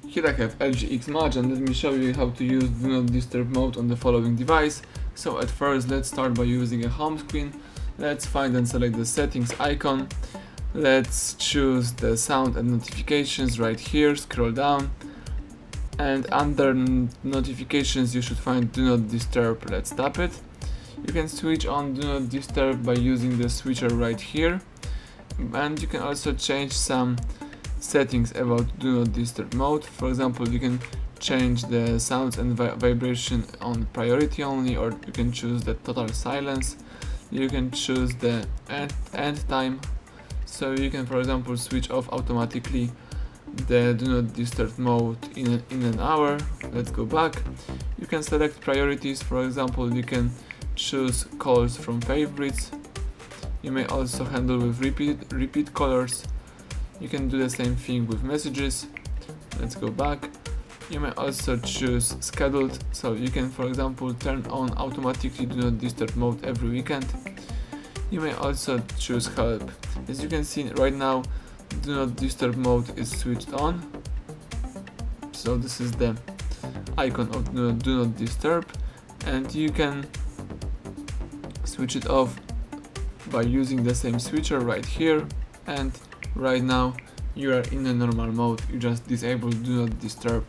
Here I have LG X Mach, and let me show you how to use Do Not Disturb mode on the following device. So at first, let's start by using a home screen. Let's find and select the settings icon. Let's choose the sound and notifications right here, scroll down, and under notifications you should find Do Not Disturb. Let's tap it. You can switch on Do Not Disturb by using the switcher right here, and you can also change some settings about Do Not Disturb mode. For example, you can change the sounds and vibration on priority only, or you can choose the total silence. You can choose the end time, so you can, for example, switch off automatically the Do Not Disturb mode in an hour. Let's go back. You can select priorities. For example, you can choose calls from favorites. You may also handle with repeat callers. You can do the same thing with messages. Let's go back. You may also choose scheduled, so you can, for example, turn on automatically Do Not Disturb mode every weekend. You may also choose help. As you can see right now, Do Not Disturb mode is switched on. So this is the icon of Do Not Disturb, and you can switch it off by using the same switcher right here, and right now you are in a normal mode. You just disable Do Not Disturb.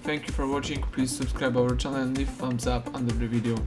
Thank you for watching. Please subscribe our channel and leave thumbs up under the video.